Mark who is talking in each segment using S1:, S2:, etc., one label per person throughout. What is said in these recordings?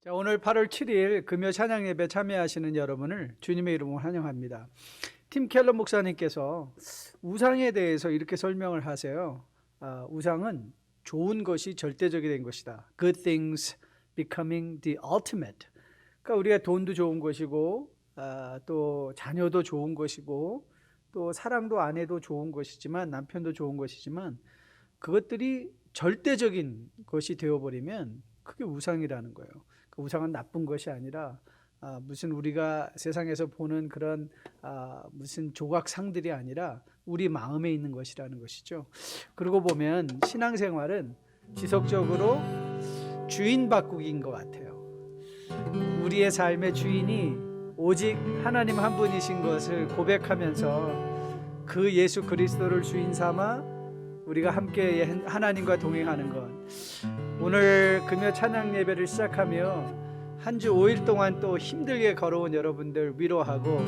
S1: 자, 오늘 8월 7일 금요 찬양 예배 참여하시는 여러분을 주님의 이름으로 환영합니다. 팀 켈러 목사님께서 우상에 대해서 이렇게 설명을 하세요. 우상은 좋은 것이 절대적이 된 것이다. Good things becoming the ultimate. 그러니까 우리가 돈도 좋은 것이고 또 자녀도 좋은 것이고 또 사랑도 아내도 좋은 것이지만 남편도 좋은 것이지만 그것들이 절대적인 것이 되어버리면 그게 우상이라는 거예요. 그 우상은 나쁜 것이 아니라 무슨 우리가 세상에서 보는 그런 무슨 조각상들이 아니라 우리 마음에 있는 것이라는 것이죠. 그러고 보면 신앙생활은 지속적으로 주인 바꾸기인 것 같아요. 우리의 삶의 주인이 오직 하나님 한 분이신 것을 고백하면서 그 예수 그리스도를 주인 삼아 우리가 함께 하나님과 동행하는 것. 오늘 금요 찬양 예배를 시작하며 한 주 5일 동안 또 힘들게 걸어온 여러분들 위로하고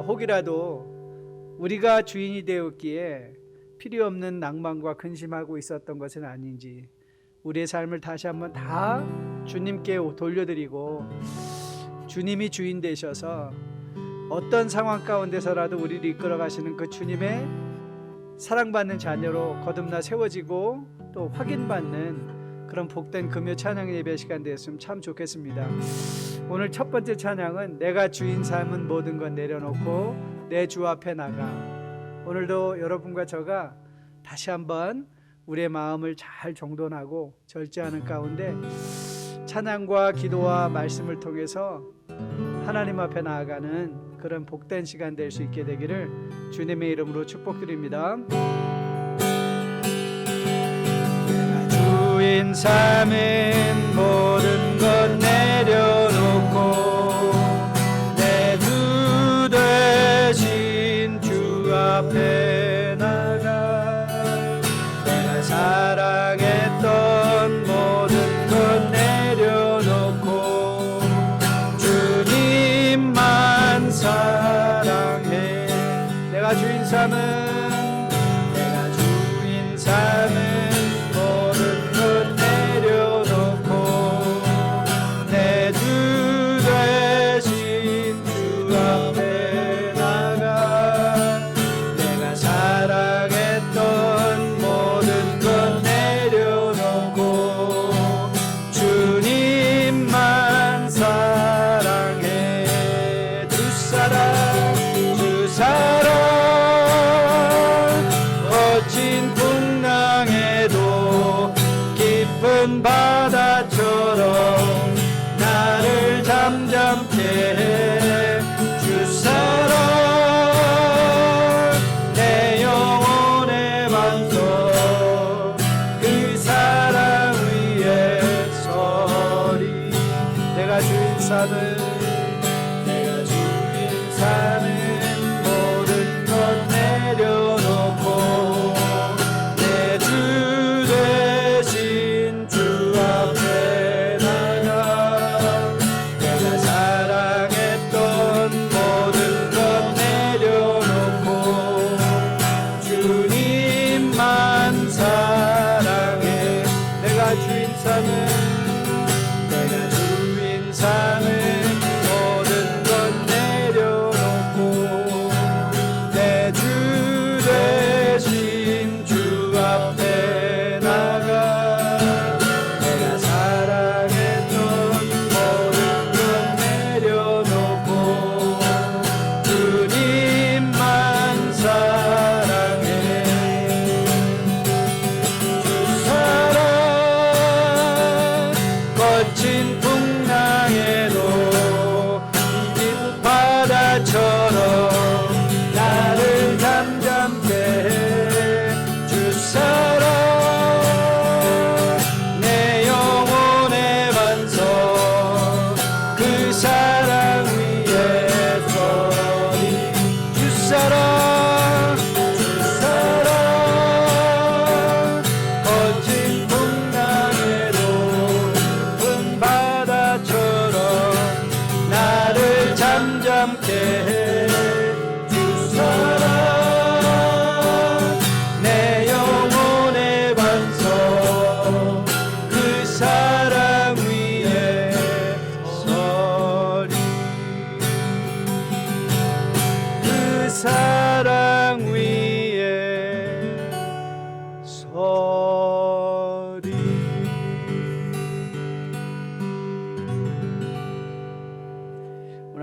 S1: 혹이라도 우리가 주인이 되었기에 필요 없는 낭만과 근심하고 있었던 것은 아닌지 우리의 삶을 다시 한번 다 주님께 돌려드리고 주님이 주인 되셔서 어떤 상황 가운데서라도 우리를 이끌어 가시는 그 주님의 사랑받는 자녀로 거듭나 세워지고 또 확인받는 그런 복된 금요 찬양 예배 시간 되었으면 참 좋겠습니다. 오늘 첫 번째 찬양은 내가 주인 삼은 모든 것 내려놓고 내 주 앞에 나가. 오늘도 여러분과 저가 다시 한번 우리의 마음을 잘 정돈하고 절제하는 가운데 찬양과 기도와 말씀을 통해서 하나님 앞에 나아가는 그런 복된 시간 될 수 있게 되기를 주님의 이름으로 축복드립니다. 내가 주인 삼은 모든 것 내려놓고 내 주 되신 주 앞에 나가. 내가 사랑했던 모든 것 내려놓고 주님만 사랑해. 내가 주인 삼은 모든 것 내려놓고 내 주 되신 주 앞에 나가. 내가 사랑했던 모든 것 내려놓고 주님만 사랑해. 주 사랑 거친 풍랑에도 깊은 바다처럼 나를 잠잠케 해. 주 사랑 내 영혼의 반석 그 사랑 위에 서리. 내가 주인 삼은 모든 것 내려놓고 내 주 되신 주 앞에 나가. 내가 사랑했던 모든 것 내려놓고 주님만 사랑해. 내가 주인 삼은 모든 것 내려놓고 내 주 되신 주 앞에 나가. 내가 사랑했던 모든 것 내려놓고 주님만 사랑해. 주 사랑 거친 풍랑에도 깊은 바다처럼 나를 잠잠케 해. 주 사랑 내 영혼의 반석 그 사랑 위에 서리. 주 사랑 거친 풍랑에도 깊은 바다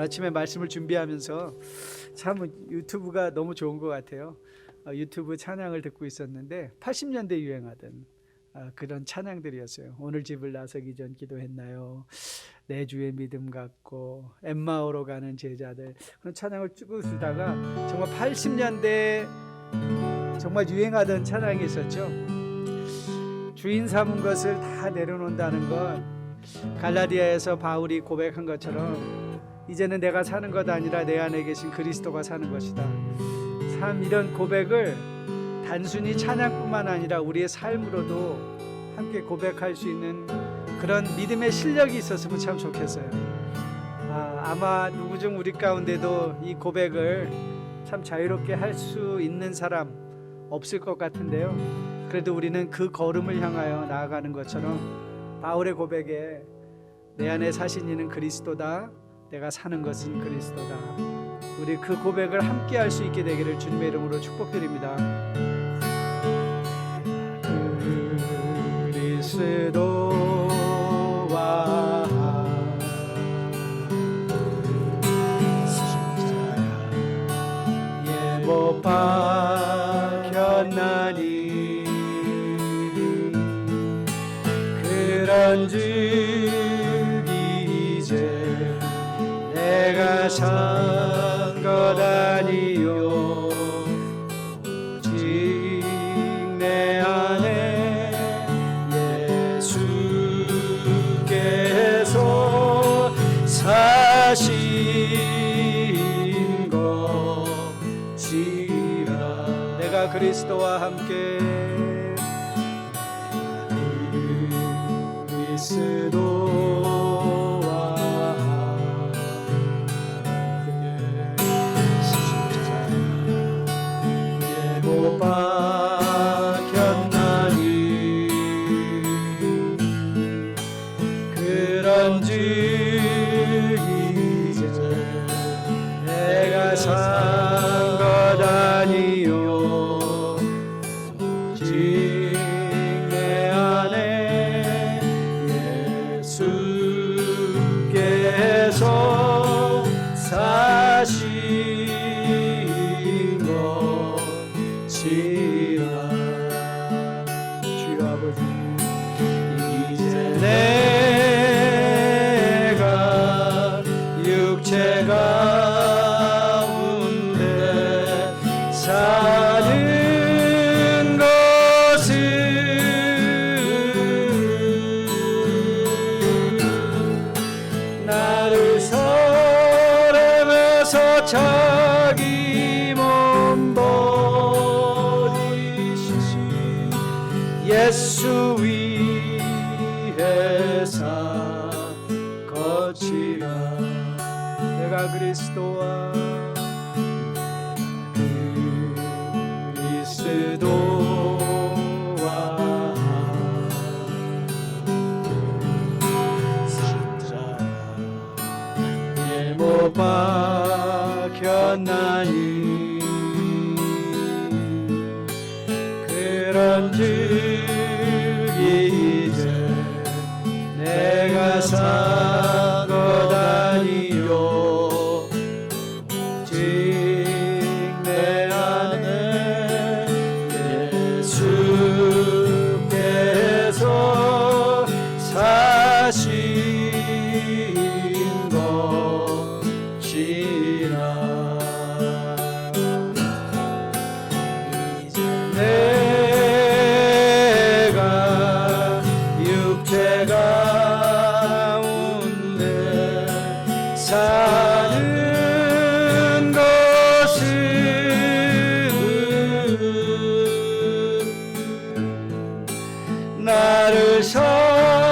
S1: 아침에 말씀을 준비하면서 참 유튜브가 너무 좋은 것 같아요. 유튜브 찬양을 듣고 있었는데 80년대 유행하던 그런 찬양들이었어요. 오늘 집을 나서기 전 기도했나요? 내 주의 믿음 갖고 엠마오로 가는 제자들, 그런 찬양을 쭉 쓰다가 정말 80년대 정말 유행하던 찬양이 있었죠. 주인 삼은 것을 다 내려놓는다는 건 갈라디아에서 바울이 고백한 것처럼 이제는 내가 사는 것 아니라 내 안에 계신 그리스도가 사는 것이다. 참 이런 고백을 단순히 찬양뿐만 아니라 우리의 삶으로도 함께 고백할 수 있는 그런 믿음의 실력이 있었으면 참 좋겠어요. 아마 누구 중 우리 가운데도 이 고백을 참 자유롭게 할 수 있는 사람 없을 것 같은데요. 그래도 우리는 그 걸음을 향하여 나아가는 것처럼 바울의 고백에 내 안에 사신 이는 그리스도다, 내가 사는 것은 그리스도다, 우리 그 고백을 함께 할 수 있게 되기를 주님의 이름으로 축복드립니다. 그리스도와 십자가에 못 박혔나니 그런즉 이제 내가 산 것 아니요 오직 내 안에 예수께서 사신 것이라. 내가 그리스도와 함께 그리스도와 십자가에 못 박혔나니 그런즉 이제 내가 산 것 아니요 오직 내 안에 예수께서 사신 것이라. 주여 아버지, 이제 내가 육체 가운데 사는 것은 나를 사랑하사 자기 몸 버리신 예수 위에 산 것이라. 내가 그리스도와 십자가에 못 박혔나니 그런즉 이제 내가 산 것 아니요 오직 내 안에 예수께서 사신 것이라. 이제 내가 육체 가운데 사는 것은 나를 사랑하사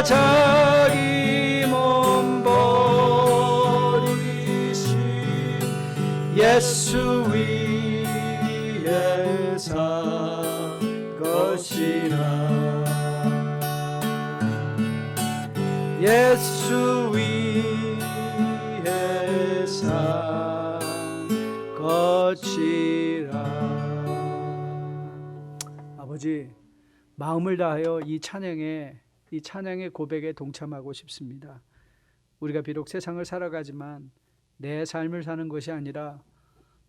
S1: 자기 몸 버리신 예수 위에 산 것이라. 예수 위에 산 것이라. 아버지, 마음을 다하여 이 찬양의 고백에 동참하고 싶습니다. 우리가 비록 세상을 살아가지만 내 삶을 사는 것이 아니라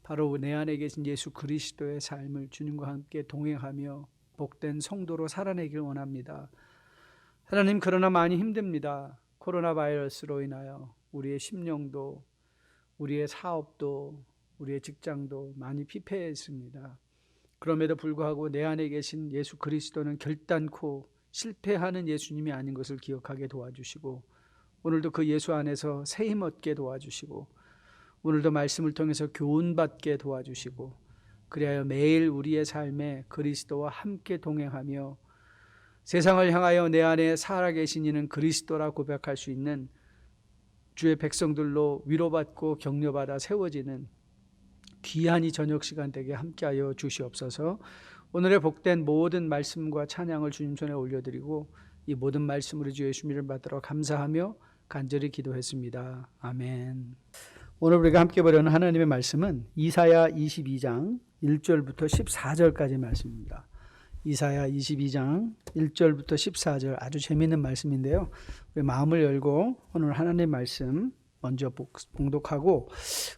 S1: 바로 내 안에 계신 예수 그리스도의 삶을 주님과 함께 동행하며 복된 성도로 살아내길 원합니다. 하나님, 그러나 많이 힘듭니다. 코로나 바이러스로 인하여 우리의 심령도, 우리의 사업도, 우리의 직장도 많이 피폐했습니다. 그럼에도 불구하고 내 안에 계신 예수 그리스도는 결단코 실패하는 예수님이 아닌 것을 기억하게 도와주시고, 오늘도 그 예수 안에서 새 힘 얻게 도와주시고, 오늘도 말씀을 통해서 교훈받게 도와주시고, 그리하여 매일 우리의 삶에 그리스도와 함께 동행하며 세상을 향하여 내 안에 살아계신 이는 그리스도라 고백할 수 있는 주의 백성들로 위로받고 격려받아 세워지는 귀한 이 저녁 시간 되게 함께하여 주시옵소서. 오늘의 복된 모든 말씀과 찬양을 주님 손에 올려드리고 이 모든 말씀으로 주 예수님을 받들어 감사하며 간절히 기도했습니다. 아멘. 오늘 우리가 함께 보려는 하나님의 말씀은 이사야 22장 1절부터 14절까지 말씀입니다. 이사야 22장 1절부터 14절 아주 재미있는 말씀인데요. 우리 마음을 열고 오늘 하나님의 말씀 먼저 봉독하고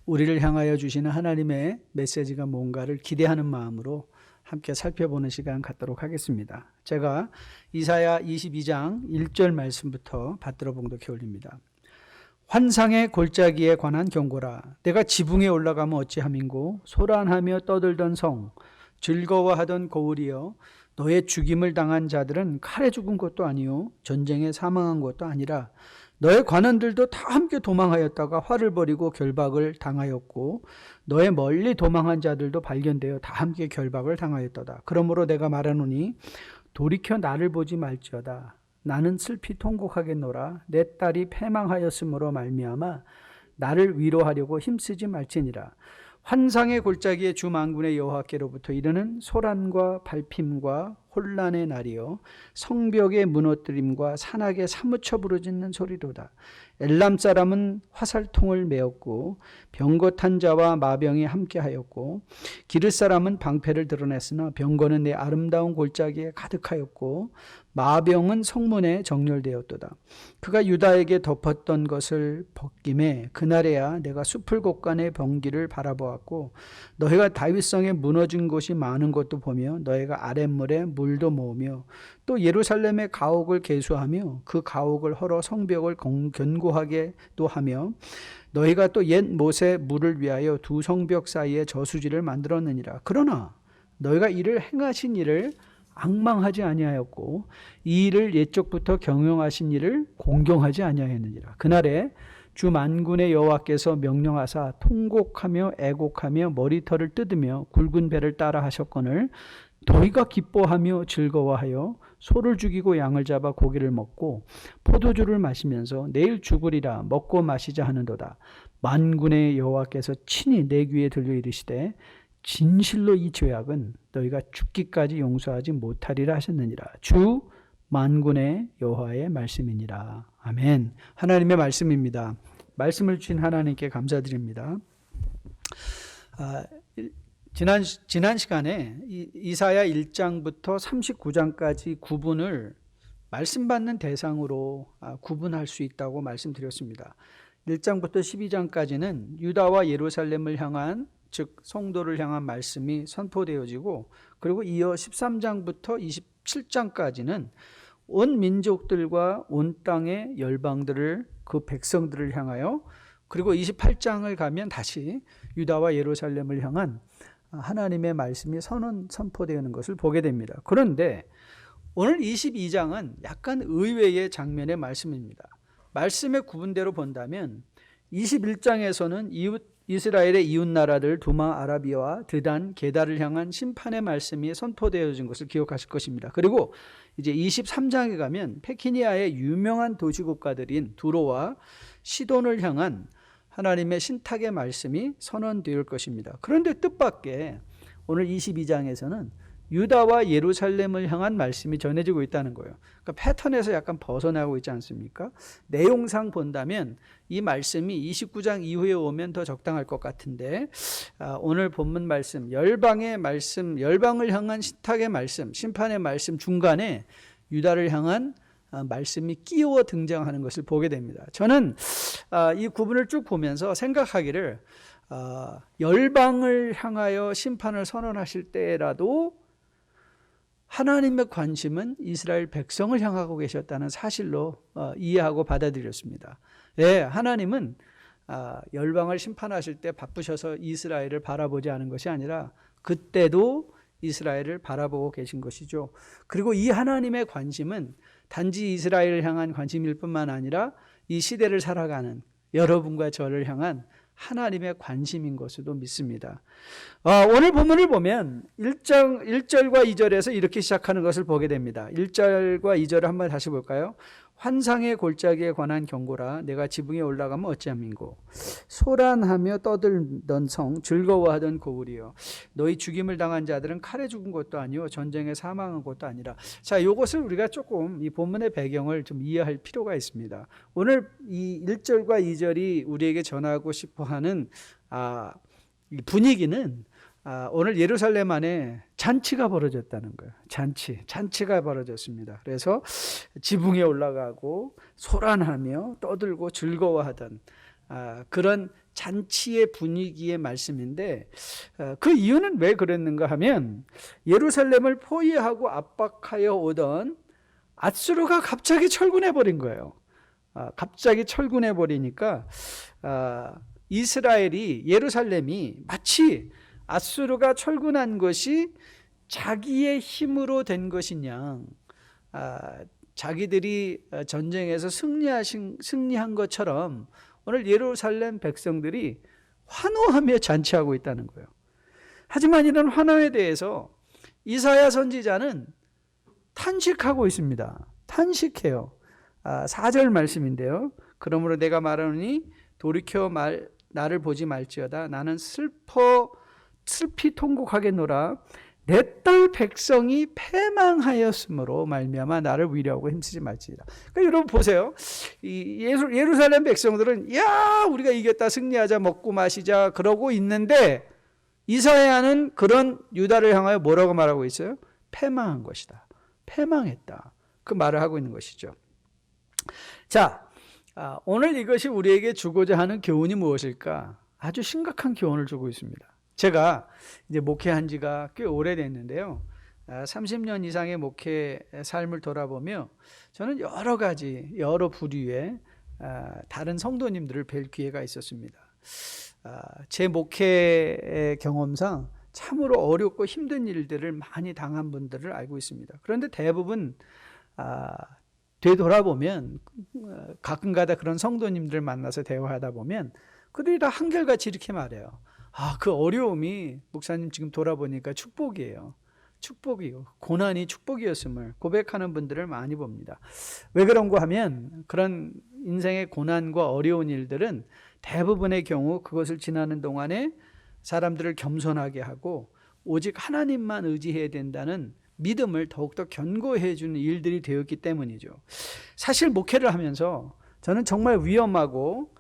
S1: 우리를 향하여 주시는 하나님의 메시지가 뭔가를 기대하는 마음으로 함께 살펴보는 시간 갖도록 하겠습니다. 제가 이사야 22장 1절 말씀부터 받들어 봉독해 올립니다. 환상의 골짜기에 관한 경고라. 내가 지붕에 올라가면 어찌함인고 소란하며 떠들던 성, 즐거워하던 고을이여, 너의 죽임을 당한 자들은 칼에 죽은 것도 아니요 전쟁에 사망한 것도 아니라 너의 관원들도 다 함께 도망하였다가 화를 벌이고 결박을 당하였고 너의 멀리 도망한 자들도 발견되어 다 함께 결박을 당하였도다. 그러므로 내가 말하노니 돌이켜 나를 보지 말지어다. 나는 슬피 통곡하겠노라. 내 딸이 패망하였으므로 말미암아 나를 위로하려고 힘쓰지 말지니라. 환상의 골짜기에 주 만군의 여호와께로부터 이르는 소란과 발핌과 혼란의 날이요 성벽의 무너뜨림과 산악에 사무쳐 부르짖는 소리로다. 엘람 사람은 화살통을 메었고 병거탄 자와 마병이 함께하였고 기르 사람은 방패를 드러냈으나 병거는 내 아름다운 골짜기에 가득하였고 마병은 성문에 정렬되었도다. 그가 유다에게 덮었던 것을 벗김에 그날에야 내가 숲을 곳간의 병기를 바라보았고 너희가 다윗성에 무너진 곳이 많은 것도 보며 너희가 아랫물에 물도 모으며 또 예루살렘의 가옥을 개수하며 그 가옥을 헐어 성벽을 견고하게도 하며 너희가 또 옛 못의 물을 위하여 두 성벽 사이에 저수지를 만들었느니라. 그러나 너희가 이를 행하신 일을 앙망하지 아니하였고 이 일을 옛적부터 경영하신 일을 공경하지 아니하였느니라. 그날에 주 만군의 여호와께서 명령하사 통곡하며 애곡하며 머리털을 뜯으며 굵은 배를 따라 하셨거늘 너희가 기뻐하며 즐거워하여 소를 죽이고 양을 잡아 고기를 먹고 포도주를 마시면서 내일 죽으리라 먹고 마시자 하는도다. 만군의 여호와께서 친히 내 귀에 들려 이르시되 진실로 이 죄악은 너희가 죽기까지 용서하지 못하리라 하셨느니라. 주 만군의 여호와의 말씀이니라. 아멘. 하나님의 말씀입니다. 말씀을 주신 하나님께 감사드립니다. 지난 시간에 이사야 1장부터 39장까지 구분을 말씀 받는 대상으로 구분할 수 있다고 말씀드렸습니다. 1장부터 12장까지는 유다와 예루살렘을 향한 즉 성도를 향한 말씀이 선포되어지고 그리고 이어 13장부터 27장까지는 온 민족들과 온 땅의 열방들을 그 백성들을 향하여 그리고 28장을 가면 다시 유다와 예루살렘을 향한 하나님의 말씀이 선포되는 것을 보게 됩니다. 그런데 오늘 22장은 약간 의외의 장면의 말씀입니다. 말씀의 구분대로 본다면 21장에서는 이스라엘의 이웃나라들 두마 아라비아와 드단 게달을 향한 심판의 말씀이 선포되어진 것을 기억하실 것입니다. 그리고 이제 23장에 가면 페키니아의 유명한 도시국가들인 두로와 시돈을 향한 하나님의 신탁의 말씀이 선언될 것입니다. 그런데 뜻밖의 오늘 22장에서는 유다와 예루살렘을 향한 말씀이 전해지고 있다는 거예요. 그러니까 패턴에서 약간 벗어나고 있지 않습니까? 내용상 본다면 이 말씀이 29장 이후에 오면 더 적당할 것 같은데 오늘 본문 말씀, 열방의 말씀, 열방을 향한 신탁의 말씀, 심판의 말씀 중간에 유다를 향한 말씀이 끼워 등장하는 것을 보게 됩니다. 저는 이 구분을 쭉 보면서 생각하기를 열방을 향하여 심판을 선언하실 때라도 하나님의 관심은 이스라엘 백성을 향하고 계셨다는 사실로 이해하고 받아들였습니다. 예, 하나님은 열방을 심판하실 때 바쁘셔서 이스라엘을 바라보지 않은 것이 아니라 그때도 이스라엘을 바라보고 계신 것이죠. 그리고 이 하나님의 관심은 단지 이스라엘을 향한 관심일 뿐만 아니라 이 시대를 살아가는 여러분과 저를 향한 하나님의 관심인 것으로 믿습니다. 오늘 본문을 보면 1절과 2절에서 이렇게 시작하는 것을 보게 됩니다. 1절과 2절을 한번 다시 볼까요? 환상의 골짜기에 관한 경고라. 내가 지붕에 올라가면 어찌함인고. 소란하며 떠들던 성, 즐거워하던 고울이여. 너희 죽임을 당한 자들은 칼에 죽은 것도 아니요 전쟁에 사망한 것도 아니라. 자, 이것을 우리가 조금 이 본문의 배경을 좀 이해할 필요가 있습니다. 오늘 이 1절과 2절이 우리에게 전하고 싶어하는 이 분위기는 오늘 예루살렘 안에 잔치가 벌어졌다는 거예요. 잔치가 벌어졌습니다. 그래서 지붕에 올라가고 소란하며 떠들고 즐거워하던 그런 잔치의 분위기의 말씀인데, 그 이유는 왜 그랬는가 하면 예루살렘을 포위하고 압박하여 오던 앗수르가 갑자기 철군해 버린 거예요. 갑자기 철군해 버리니까 이스라엘이, 예루살렘이 마치 앗수르가 철군한 것이 자기의 힘으로 된 것이냐, 자기들이 전쟁에서 승리한 것처럼 오늘 예루살렘 백성들이 환호하며 잔치하고 있다는 거예요. 하지만 이런 환호에 대해서 이사야 선지자는 탄식하고 있습니다. 탄식해요. 4절 말씀인데요. 그러므로 내가 말하노니 돌이켜 나를 보지 말지어다. 나는 슬피 통곡하겠노라. 내 딸 백성이 패망하였으므로 말미암아 나를 위로하고 힘쓰지 말지니라. 그러니까 여러분 보세요. 이 예루살렘 백성들은 야 우리가 이겼다, 승리하자, 먹고 마시자 그러고 있는데 이사야는 그런 유다를 향하여 뭐라고 말하고 있어요? 패망한 것이다. 패망했다. 그 말을 하고 있는 것이죠. 자, 오늘 이것이 우리에게 주고자 하는 교훈이 무엇일까? 아주 심각한 교훈을 주고 있습니다. 제가 이제 목회한 지가 꽤 오래됐는데요. 30년 이상의 목회 삶을 돌아보며 저는 여러 가지, 여러 부류의 다른 성도님들을 뵐 기회가 있었습니다. 제 목회 경험상 참으로 어렵고 힘든 일들을 많이 당한 분들을 알고 있습니다. 그런데 대부분 되돌아보면 가끔가다 그런 성도님들을 만나서 대화하다 보면 그들이 다 한결같이 이렇게 말해요. 그 어려움이 목사님 지금 돌아보니까 축복이에요. 축복이요. 고난이 축복이었음을 고백하는 분들을 많이 봅니다. 왜 그런가 하면 그런 인생의 고난과 어려운 일들은 대부분의 경우 그것을 지나는 동안에 사람들을 겸손하게 하고 오직 하나님만 의지해야 된다는 믿음을 더욱더 견고해 주는 일들이 되었기 때문이죠. 사실 목회를 하면서 저는 정말 위험하고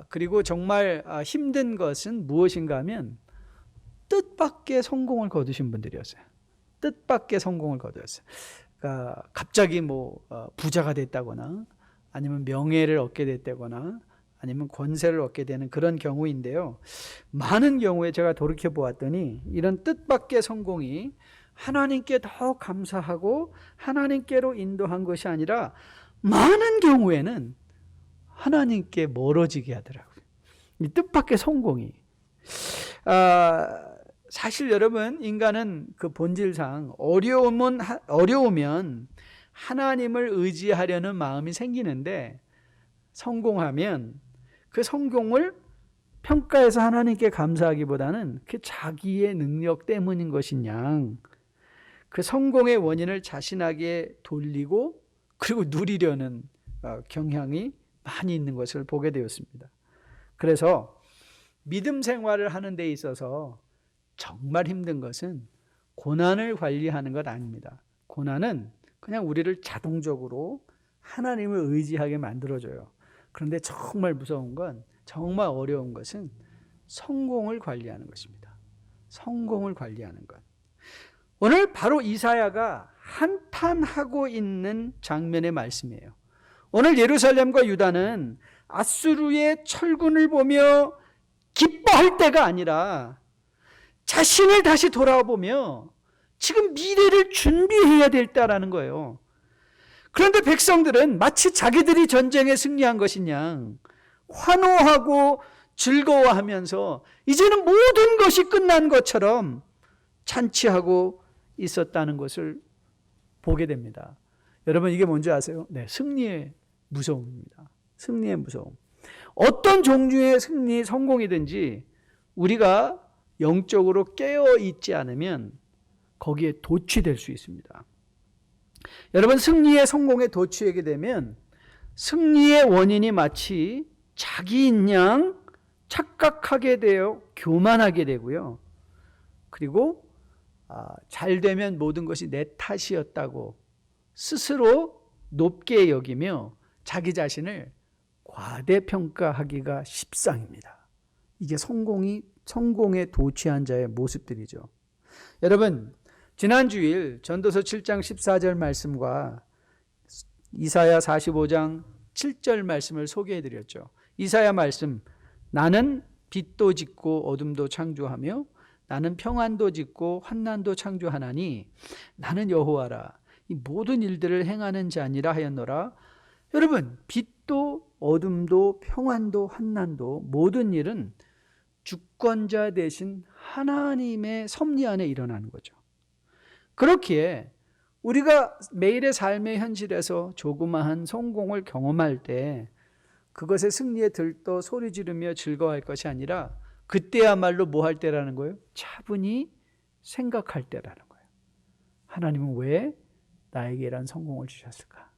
S1: 그리고 정말 힘든 것은 무엇인가 하면 뜻밖의 성공을 거두신 분들이었어요. 뜻밖의 성공을 거두었어요. 그러니까 갑자기 부자가 됐다거나 아니면 명예를 얻게 됐다거나 아니면 권세를 얻게 되는 그런 경우인데요. 많은 경우에 제가 돌이켜 보았더니 이런 뜻밖의 성공이 하나님께 더 감사하고 하나님께로 인도한 것이 아니라 많은 경우에는 하나님께 멀어지게 하더라고요. 이 뜻밖의 성공이. 사실 여러분, 인간은 그 본질상 어려우면 하나님을 의지하려는 마음이 생기는데 성공하면 그 성공을 평가해서 하나님께 감사하기보다는 그 자기의 능력 때문인 것이냐, 그 성공의 원인을 자신에게 돌리고 그리고 누리려는 경향이 많이 있는 것을 보게 되었습니다. 그래서 믿음 생활을 하는 데 있어서 정말 힘든 것은 고난을 관리하는 것 아닙니다. 고난은 그냥 우리를 자동적으로 하나님을 의지하게 만들어줘요. 그런데 정말 무서운 건, 정말 어려운 것은 성공을 관리하는 것입니다. 성공을 관리하는 것. 오늘 바로 이사야가 한탄하고 있는 장면의 말씀이에요. 오늘 예루살렘과 유다는 아수르의 철군을 보며 기뻐할 때가 아니라 자신을 다시 돌아보며 지금 미래를 준비해야 될 때라는 거예요. 그런데 백성들은 마치 자기들이 전쟁에 승리한 것이냐 환호하고 즐거워하면서 이제는 모든 것이 끝난 것처럼 잔치하고 있었다는 것을 보게 됩니다. 여러분, 이게 뭔지 아세요? 네, 승리의 무서움입니다. 승리의 무서움. 어떤 종류의 승리, 성공이든지 우리가 영적으로 깨어 있지 않으면 거기에 도취될 수 있습니다. 여러분, 승리의 성공에 도취하게 되면 승리의 원인이 마치 자기인 양 착각하게 되어 교만하게 되고요. 그리고 잘 되면 모든 것이 내 탓이었다고 스스로 높게 여기며 자기 자신을 과대평가하기가 십상입니다. 이게 성공에 도취한 자의 모습들이죠. 여러분, 지난 주일 전도서 7장 14절 말씀과 이사야 45장 7절 말씀을 소개해 드렸죠. 이사야 말씀, 나는 빛도 짓고 어둠도 창조하며 나는 평안도 짓고 환난도 창조하나니 나는 여호와라. 이 모든 일들을 행하는 자니라 하였노라. 여러분, 빛도 어둠도 평안도 환난도 모든 일은 주권자 되신 하나님의 섭리 안에 일어나는 거죠. 그렇기에 우리가 매일의 삶의 현실에서 조그마한 성공을 경험할 때 그것의 승리에 들떠 소리 지르며 즐거워할 것이 아니라 그때야말로 뭐 할 때라는 거예요? 차분히 생각할 때라는 거예요. 하나님은 왜 나에게 이런 성공을 주셨을까?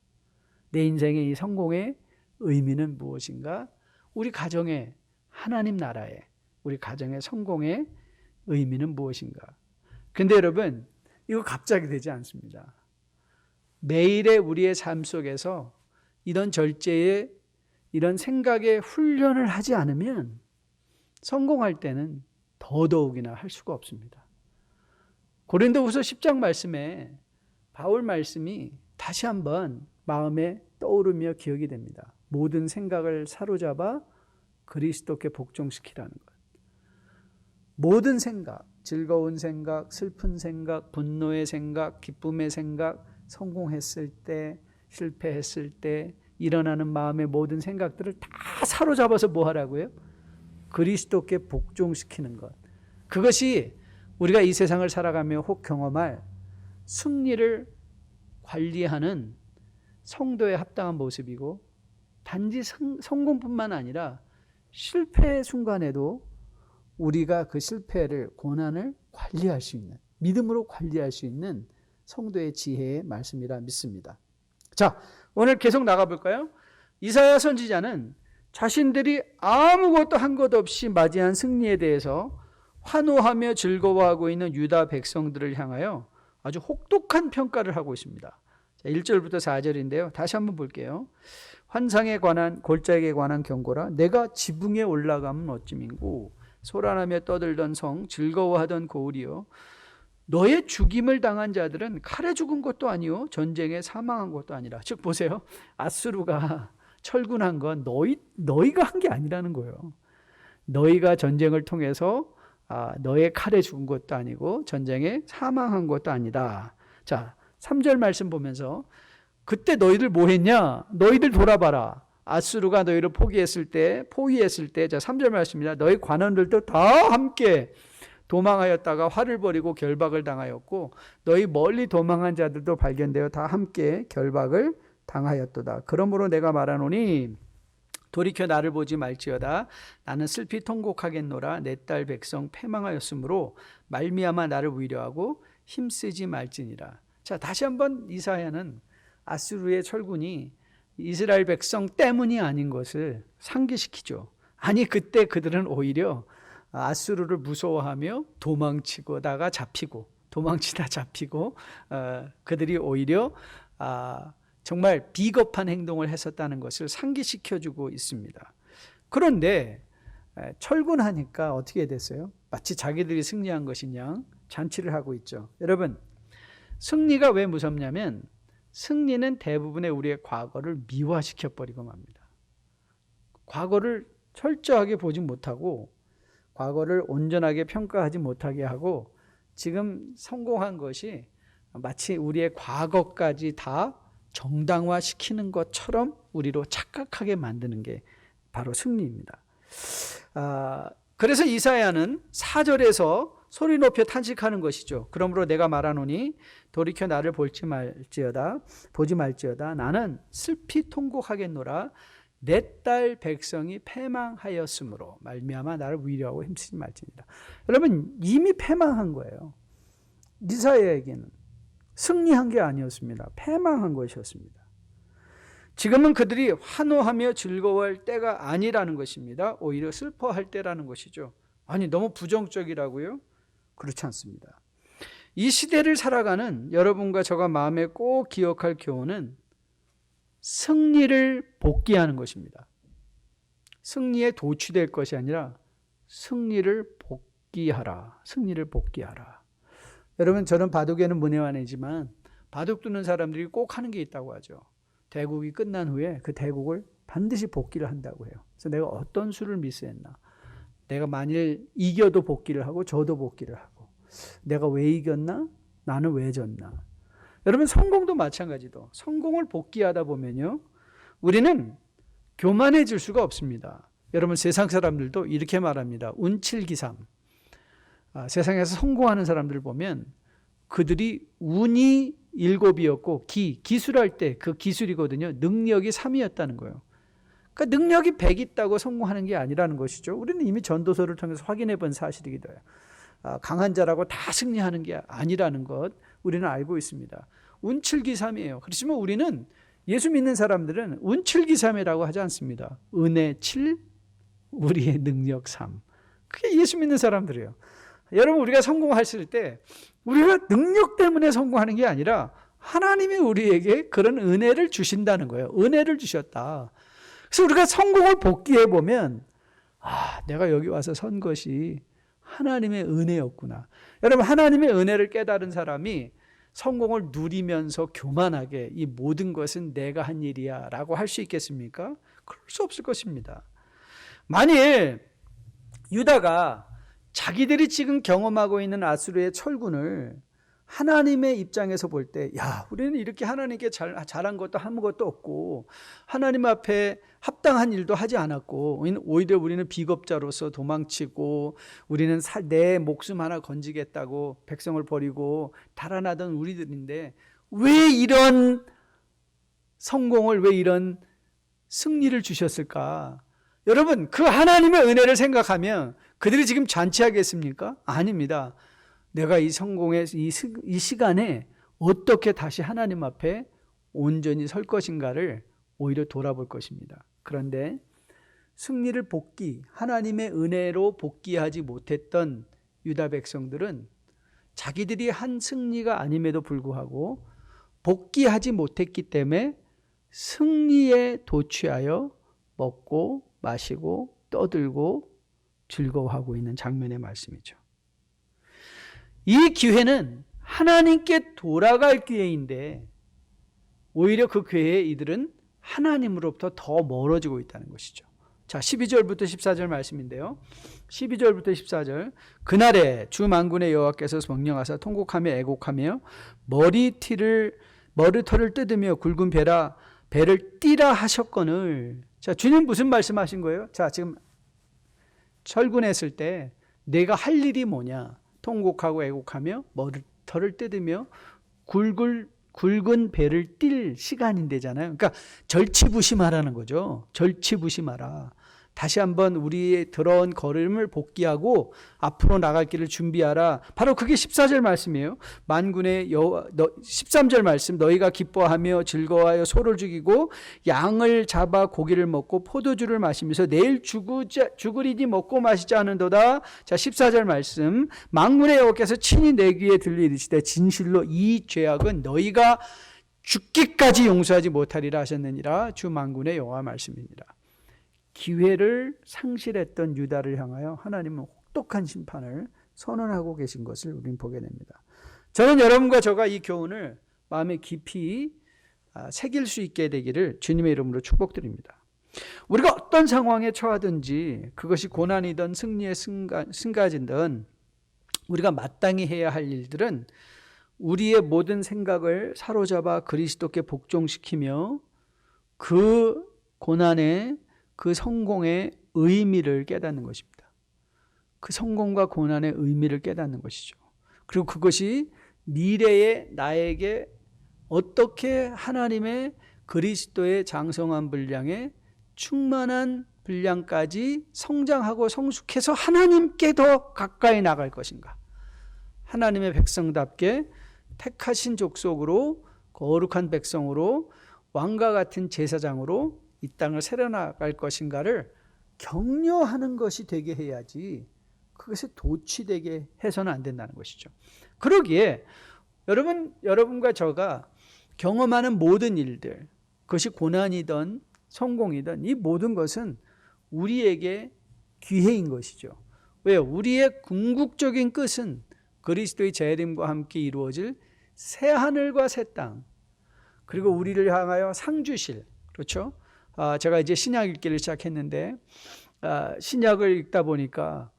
S1: 내 인생의 이 성공의 의미는 무엇인가? 우리 가정의 하나님 나라의 우리 가정의 성공의 의미는 무엇인가? 근데 여러분, 이거 갑자기 되지 않습니다. 매일의 우리의 삶 속에서 이런 절제의 이런 생각의 훈련을 하지 않으면 성공할 때는 더더욱이나 할 수가 없습니다. 고린도후서 10장 말씀에 바울 말씀이 다시 한번 마음에 떠오르며 기억이 됩니다. 모든 생각을 사로잡아 그리스도께 복종시키라는 것. 모든 생각, 즐거운 생각, 슬픈 생각, 분노의 생각, 기쁨의 생각, 성공했을 때, 실패했을 때 일어나는 마음의 모든 생각들을 다 사로잡아서 뭐 하라고요? 그리스도께 복종시키는 것. 그것이 우리가 이 세상을 살아가며 혹 경험할 승리를 관리하는 성도의 합당한 모습이고, 단지 성공뿐만 아니라 실패의 순간에도 우리가 그 실패를, 고난을 관리할 수 있는, 믿음으로 관리할 수 있는 성도의 지혜의 말씀이라 믿습니다. 자, 오늘 계속 나가볼까요? 이사야 선지자는 자신들이 아무것도 한 것 없이 맞이한 승리에 대해서 환호하며 즐거워하고 있는 유다 백성들을 향하여 아주 혹독한 평가를 하고 있습니다. 자, 1절부터 4절인데요. 다시 한번 볼게요. 환상에 관한, 골짜기에 관한 경고라. 내가 지붕에 올라가면 어찌민고 소란하며 떠들던 성, 즐거워하던 고을이요. 너의 죽임을 당한 자들은 칼에 죽은 것도 아니요 전쟁에 사망한 것도 아니라. 즉 보세요. 아수르가 철군한 건 너희가 한 게 아니라는 거예요. 너희가 전쟁을 통해서 너의 칼에 죽은 것도 아니고 전쟁에 사망한 것도 아니다. 자, 3절 말씀 보면서 그때 너희들 뭐 했냐? 너희들 돌아봐라. 아수르가 너희를 포위했을 때, 자, 3절 말씀입니다. 너희 관원들도 다 함께 도망하였다가 화를 벌이고 결박을 당하였고 너희 멀리 도망한 자들도 발견되어 다 함께 결박을 당하였도다. 그러므로 내가 말하노니 돌이켜 나를 보지 말지어다. 나는 슬피 통곡하겠노라. 내 딸 백성 패망하였으므로 말미암아 나를 위로하고 힘쓰지 말지니라. 자, 다시 한번 이사야는 아수르의 철군이 이스라엘 백성 때문이 아닌 것을 상기시키죠. 아니, 그때 그들은 오히려 아수르를 무서워하며 도망치다 잡히고 그들이 오히려 정말 비겁한 행동을 했었다는 것을 상기시켜주고 있습니다. 그런데 철군하니까 어떻게 됐어요? 마치 자기들이 승리한 것이냐 잔치를 하고 있죠. 여러분, 승리가 왜 무섭냐면 승리는 대부분의 우리의 과거를 미화시켜버리고 맙니다. 과거를 철저하게 보지 못하고 과거를 온전하게 평가하지 못하게 하고 지금 성공한 것이 마치 우리의 과거까지 다 정당화시키는 것처럼 우리로 착각하게 만드는 게 바로 승리입니다. 그래서 이사야는 4절에서 소리 높여 탄식하는 것이죠. 그러므로 내가 말하노니 돌이켜 나를 보지 말지어다. 나는 슬피 통곡하겠노라. 내 딸 백성이 패망하였으므로 말미암아 나를 위로하고 힘쓰지 말지니라. 여러분, 이미 패망한 거예요. 이사야에게는 승리한 게 아니었습니다. 패망한 것이었습니다. 지금은 그들이 환호하며 즐거워할 때가 아니라는 것입니다. 오히려 슬퍼할 때라는 것이죠. 아니, 너무 부정적이라고요? 그렇지 않습니다. 이 시대를 살아가는 여러분과 저가 마음에 꼭 기억할 교훈은 승리를 복귀하는 것입니다. 승리에 도취될 것이 아니라 승리를 복귀하라. 승리를 복귀하라. 여러분, 저는 바둑에는 문외한이지만 바둑 두는 사람들이 꼭 하는 게 있다고 하죠. 대국이 끝난 후에 그 대국을 반드시 복귀를 한다고 해요. 그래서 내가 어떤 수를 미스했나, 내가 만일 이겨도 복귀를 하고 져도 복귀를 하고, 내가 왜 이겼나, 나는 왜 졌나. 여러분, 성공도 마찬가지도 성공을 복귀하다 보면요, 우리는 교만해질 수가 없습니다. 여러분, 세상 사람들도 이렇게 말합니다. 운칠기삼. 세상에서 성공하는 사람들을 보면 그들이 운이 7이었고 기술할 때 그 기술이거든요. 능력이 3이었다는 거예요. 그러니까 능력이 100 있다고 성공하는 게 아니라는 것이죠. 우리는 이미 전도서를 통해서 확인해 본 사실이기도 해요. 강한 자라고 다 승리하는 게 아니라는 것 우리는 알고 있습니다. 운칠기삼이에요. 그렇지만 우리는, 예수 믿는 사람들은 운칠기삼이라고 하지 않습니다. 은혜 7, 우리의 능력 3. 그게 예수 믿는 사람들이에요. 여러분, 우리가 성공했을 때 우리가 능력 때문에 성공하는 게 아니라 하나님이 우리에게 그런 은혜를 주신다는 거예요. 은혜를 주셨다. 그래서 우리가 성공을 복귀해 보면, 내가 여기 와서 선 것이 하나님의 은혜였구나. 여러분, 하나님의 은혜를 깨달은 사람이 성공을 누리면서 교만하게 이 모든 것은 내가 한 일이야 라고 할 수 있겠습니까? 그럴 수 없을 것입니다. 만일 유다가 자기들이 지금 경험하고 있는 아수르의 철군을 하나님의 입장에서 볼 때, 우리는 이렇게 하나님께 잘한 것도 아무것도 없고 하나님 앞에 합당한 일도 하지 않았고 오히려 우리는 비겁자로서 도망치고 우리는 내 목숨 하나 건지겠다고 백성을 버리고 달아나던 우리들인데 왜 이런 성공을, 왜 이런 승리를 주셨을까? 여러분, 그 하나님의 은혜를 생각하면 그들이 지금 잔치하겠습니까? 아닙니다. 내가 이 성공의 이 시간에 어떻게 다시 하나님 앞에 온전히 설 것인가를 오히려 돌아볼 것입니다. 그런데 승리를 하나님의 은혜로 복귀하지 못했던 유다 백성들은 자기들이 한 승리가 아님에도 불구하고 복귀하지 못했기 때문에 승리에 도취하여 먹고 마시고 떠들고 즐거워하고 있는 장면의 말씀이죠. 이 기회는 하나님께 돌아갈 기회인데 오히려 그 기회에 이들은 하나님으로부터 더 멀어지고 있다는 것이죠. 자, 12절부터 14절 말씀인데요. 12절부터 14절. 그날에 주 만군의 여호와께서 명령하사 통곡하며 애곡하며 머리털을 뜯으며 굵은 배를 띠라 하셨거늘. 자, 주님 무슨 말씀하신 거예요? 자, 지금 철군했을 때 내가 할 일이 뭐냐? 통곡하고 애곡하며 머리털을 뜯으며 굵은 배를 띨 시간인데잖아요. 그러니까 절치부심하라는 거죠. 절치부심하라. 다시 한번 우리의 들어온 걸음을 복귀하고 앞으로 나갈 길을 준비하라. 바로 그게 14절 말씀이에요. 만군의 여호와, 13절 말씀. 너희가 기뻐하며 즐거워하여 소를 죽이고 양을 잡아 고기를 먹고 포도주를 마시면서 내일 죽으리니 먹고 마시지 않은도다. 자, 14절 말씀. 만군의 여호와께서 친히 내 귀에 들려 이르시되 진실로 이 죄악은 너희가 죽기까지 용서하지 못하리라 하셨느니라. 주 만군의 여호와 말씀입니다. 기회를 상실했던 유다를 향하여 하나님은 혹독한 심판을 선언하고 계신 것을 우리는 보게 됩니다. 저는 여러분과 저가 이 교훈을 마음에 깊이 새길 수 있게 되기를 주님의 이름으로 축복드립니다. 우리가 어떤 상황에 처하든지 그것이 고난이든 승리의 승가지든 우리가 마땅히 해야 할 일들은 우리의 모든 생각을 사로잡아 그리스도께 복종시키며 그 고난의 그 성공의 의미를 깨닫는 것입니다. 그 성공과 고난의 의미를 깨닫는 것이죠. 그리고 그것이 미래의 나에게 어떻게 하나님의 그리스도의 장성한 분량에 충만한 분량까지 성장하고 성숙해서 하나님께 더 가까이 나갈 것인가. 하나님의 백성답게 택하신 족속으로 거룩한 백성으로 왕과 같은 제사장으로 이 땅을 새려나갈 것인가를 격려하는 것이 되게 해야지 그것이 도취되게 해서는 안 된다는 것이죠. 그러기에 여러분과 저가 경험하는 모든 일들, 그것이 고난이든 성공이든 이 모든 것은 우리에게 기회인 것이죠. 왜요? 우리의 궁극적인 끝은 그리스도의 재림과 함께 이루어질 새 하늘과 새 땅, 그리고 우리를 향하여 상 주실, 그렇죠? 제가 이제 신약 읽기를 시작했는데 신약을 읽다 보니까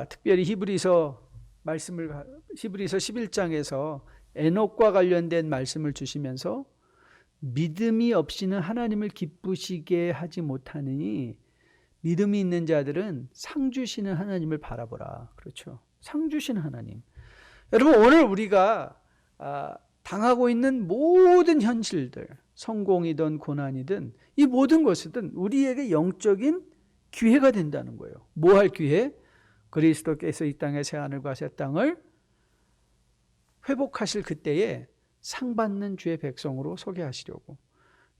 S1: 특별히 히브리서 11장에서 에녹과 관련된 말씀을 주시면서 믿음이 없이는 하나님을 기쁘시게 하지 못하느니 믿음이 있는 자들은 상 주시는 하나님을 바라보라. 그렇죠? 상 주시는 하나님. 여러분, 오늘 우리가 당하고 있는 모든 현실들, 성공이든 고난이든 이 모든 것이든 우리에게 영적인 기회가 된다는 거예요. 뭐 할 기회? 그리스도께서 이 땅의 새 하늘과 새 땅을 회복하실 그때에 상 받는 주의 백성으로 소개하시려고.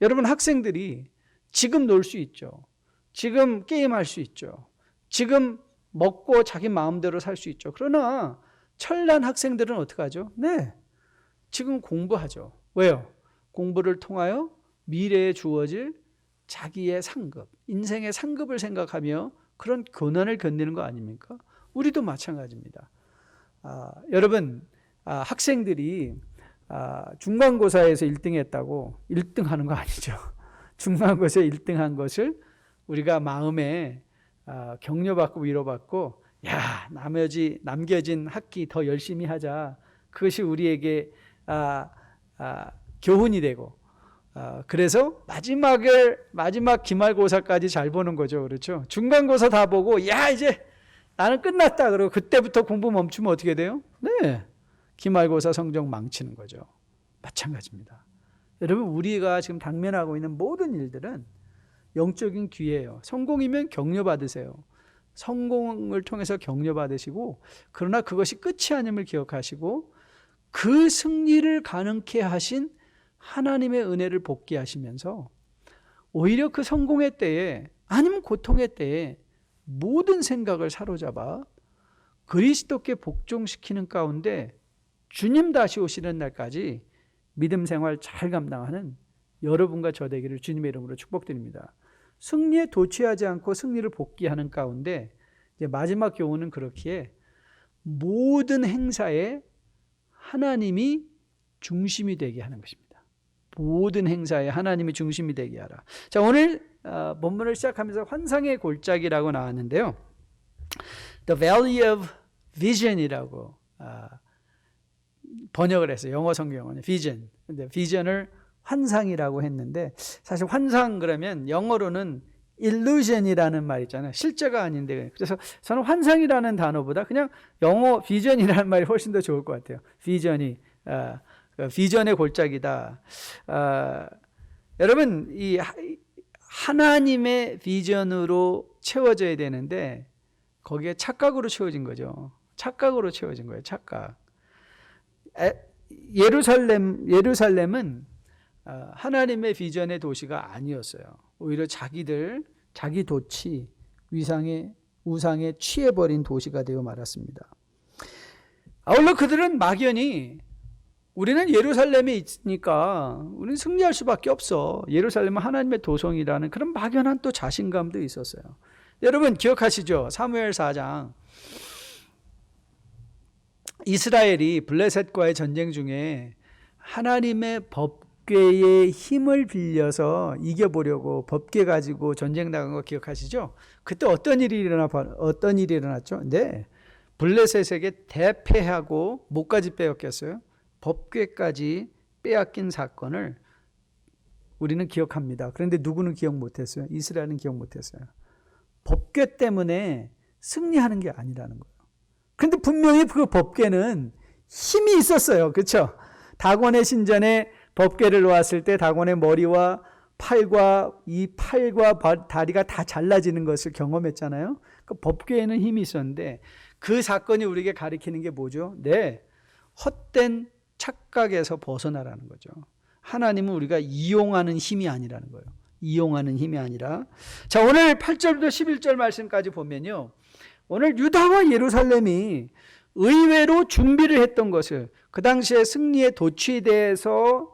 S1: 여러분, 학생들이 지금 놀 수 있죠. 지금 게임할 수 있죠. 지금 먹고 자기 마음대로 살 수 있죠. 그러나 철난 학생들은 어떻게 하죠? 네, 지금 공부하죠. 왜요? 공부를 통하여 미래에 주어질 자기의 상급, 인생의 상급을 생각하며 그런 고난을 견디는 거 아닙니까? 우리도 마찬가지입니다. 여러분, 학생들이 중간고사에서 1등 했다고 1등 하는 거 아니죠. 중간고사에 1등 한 것을 우리가 마음에 격려받고 위로받고, 야, 남겨진 학기 더 열심히 하자. 그것이 우리에게 교훈이 되고, 그래서 마지막 기말고사까지 잘 보는 거죠. 그렇죠? 중간고사 다 보고, 야, 이제 나는 끝났다. 그러고 그때부터 공부 멈추면 어떻게 돼요? 네, 기말고사 성적 망치는 거죠. 마찬가지입니다. 여러분, 우리가 지금 당면하고 있는 모든 일들은 영적인 기회예요. 성공이면 격려받으세요. 성공을 통해서 격려받으시고, 그러나 그것이 끝이 아님을 기억하시고 그 승리를 가능케 하신 하나님의 은혜를 복기하시면서 오히려 그 성공의 때에 아니면 고통의 때에 모든 생각을 사로잡아 그리스도께 복종시키는 가운데 주님 다시 오시는 날까지 믿음 생활 잘 감당하는 여러분과 저 되기를 주님의 이름으로 축복드립니다. 승리에 도취하지 않고 승리를 복기하는 가운데 이제 마지막 교훈은 그렇기에 모든 행사에 하나님이 중심이 되게 하는 것입니다. 모든 행사에 하나님이 중심이 되게 하라. 자, 오늘 본문을 시작하면서 환상의 골짜기라고 나왔는데요. The Valley of Vision이라고 번역을 했어요. 영어 성경은 Vision. 근데 비전을 환상이라고 했는데, 사실 환상 그러면 영어로는 illusion이라는 말 있잖아요. 실제가 아닌데, 그래서 저는 환상이라는 단어보다 그냥 영어 비전이라는 말이 훨씬 더 좋을 것 같아요. 비전이 비전의 골짜기다. 여러분, 이 하나님의 비전으로 채워져야 되는데 거기에 착각으로 채워진 거죠. 착각으로 채워진 거예요. 착각. 예루살렘은 하나님의 비전의 도시가 아니었어요. 오히려 자기 도치, 우상에 취해버린 도시가 되어 말았습니다. 아울러 그들은 막연히 우리는 예루살렘에 있으니까 우리는 승리할 수밖에 없어. 예루살렘은 하나님의 도성이라는 그런 막연한 또 자신감도 있었어요. 여러분 기억하시죠? 사무엘 4장. 이스라엘이 블레셋과의 전쟁 중에 하나님의 법궤의 힘을 빌려서 이겨보려고 법궤 가지고 전쟁 나간 거 기억하시죠? 그때 어떤 일이 일어났죠? 네, 블레셋에게 대패하고 목까지 빼앗겼어요. 법궤까지 빼앗긴 사건을 우리는 기억합니다. 그런데 누구는 기억 못했어요? 이스라엘은 기억 못했어요. 법궤 때문에 승리하는 게 아니라는 거예요. 그런데 분명히 그 법궤는 힘이 있었어요. 그렇죠? 다곤의 신전에 법궤를 놓았을 때 다곤의 머리와 팔과 다리가 다 잘라지는 것을 경험했잖아요. 그 법궤에는 힘이 있었는데 그 사건이 우리에게 가리키는 게 뭐죠? 네, 헛된 착각에서 벗어나라는 거죠. 하나님은 우리가 이용하는 힘이 아니라는 거예요. 이용하는 힘이 아니라. 자, 오늘 8절부터 11절 말씀까지 보면요, 오늘 유다와 예루살렘이 의외로 준비를 했던 것을, 그 당시에 승리의 도취에 대해서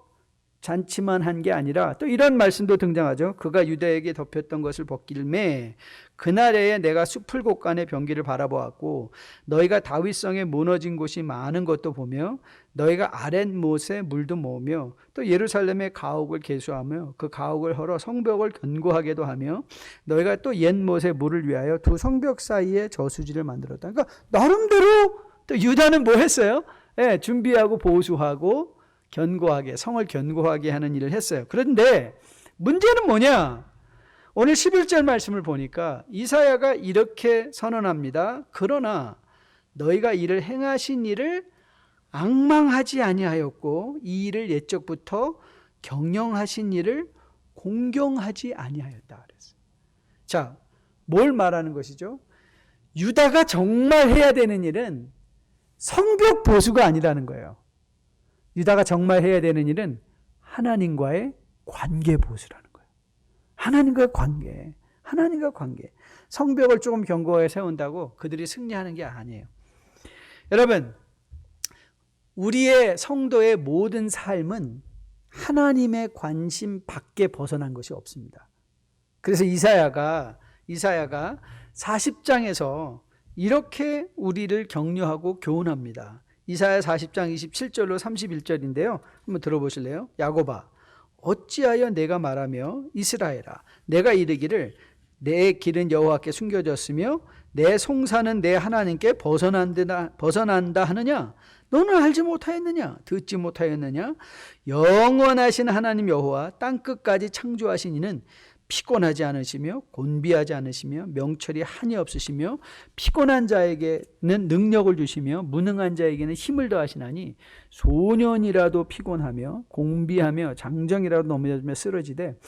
S1: 잔치만 한 게 아니라 또 이런 말씀도 등장하죠. 그가 유다에게 덮였던 것을 벗길매 그날에 내가 숲을 곳간의 병기를 바라보았고 너희가 다윗성에 무너진 곳이 많은 것도 보며 너희가 아랫못에 물도 모으며 또 예루살렘의 가옥을 계수하며 그 가옥을 헐어 성벽을 견고하게도 하며 너희가 또 옛못에 물을 위하여 두 성벽 사이에 저수지를 만들었다. 그러니까 나름대로 또 유다는 뭐 했어요? 네, 준비하고 보수하고 견고하게, 성을 견고하게 하는 일을 했어요. 그런데 문제는 뭐냐? 오늘 11절 말씀을 보니까 이사야가 이렇게 선언합니다. 그러나 너희가 이를 행하신 일을 앙망하지 아니하였고 이 일을 옛적부터 경영하신 일을 공경하지 아니하였다 그랬어요. 자, 뭘 말하는 것이죠? 유다가 정말 해야 되는 일은 성벽 보수가 아니라는 거예요. 유다가 정말 해야 되는 일은 하나님과의 관계 보수라는 거예요. 하나님과의 관계, 하나님과 관계. 성벽을 조금 견고하게 세운다고 그들이 승리하는 게 아니에요. 여러분, 우리의 성도의 모든 삶은 하나님의 관심 밖에 벗어난 것이 없습니다. 그래서 이사야가 40장에서 이렇게 우리를 격려하고 교훈합니다. 이사야 40장 27절로 31절인데요. 한번 들어보실래요? 야곱아, 어찌하여 내가 말하며 이스라엘아, 내가 이르기를 내 길은 여호와께 숨겨졌으며 내 송사는 내 하나님께 벗어난다 하느냐? 너는 알지 못하였느냐? 듣지 못하였느냐? 영원하신 하나님 여호와 땅끝까지 창조하신 이는 피곤하지 않으시며 곤비하지 않으시며 명철이 한이 없으시며 피곤한 자에게는 능력을 주시며 무능한 자에게는 힘을 더하시나니 소년이라도 피곤하며 공비하며 장정이라도 넘어지며 쓰러지되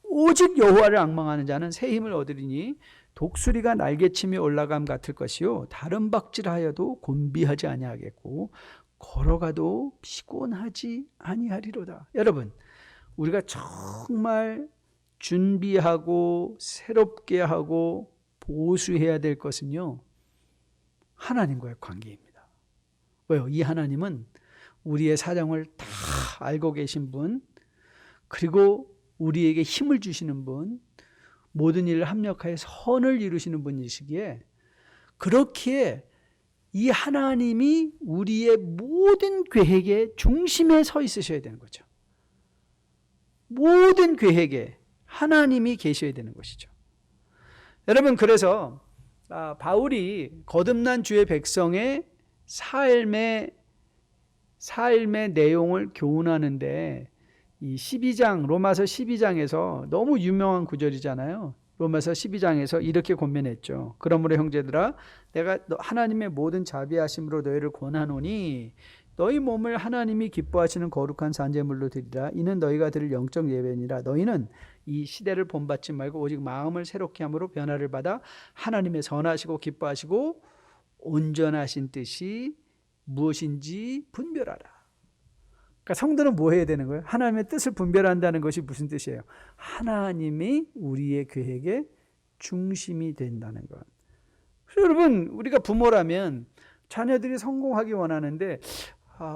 S1: 오직 여호와를 앙망하는 자는 새 힘을 얻으리니 독수리가 날개치며 올라감 같을 것이요 다른 박질하여도 곤비하지 아니하겠고 걸어가도 피곤하지 아니하리로다. 여러분, 우리가 정말 준비하고 새롭게 하고 보수해야 될 것은요, 하나님과의 관계입니다. 왜요? 이 하나님은 우리의 사정을 다 알고 계신 분, 그리고 우리에게 힘을 주시는 분, 모든 일을 합력하여 선을 이루시는 분이시기에 그렇기에 이 하나님이 우리의 모든 계획의 중심에 서 있으셔야 되는 거죠. 모든 계획에 하나님이 계셔야 되는 것이죠. 여러분, 그래서 바울이 거듭난 주의 백성의 삶의 내용을 교훈하는데 이 12장, 로마서 12장에서 너무 유명한 구절이잖아요. 로마서 12장에서 이렇게 권면했죠. 그러므로 형제들아, 내가 하나님의 모든 자비하심으로 너희를 권하노니 너희 몸을 하나님이 기뻐하시는 거룩한 산제물로 드리라. 이는 너희가 드릴 영적 예배니라. 너희는 이 시대를 본받지 말고 오직 마음을 새롭게 함으로 변화를 받아 하나님의 선하시고 기뻐하시고 온전하신 뜻이 무엇인지 분별하라. 그러니까 성도는 뭐 해야 되는 거예요? 하나님의 뜻을 분별한다는 것이 무슨 뜻이에요? 하나님이 우리의 계획의 중심이 된다는 것. 여러분, 우리가 부모라면 자녀들이 성공하기 원하는데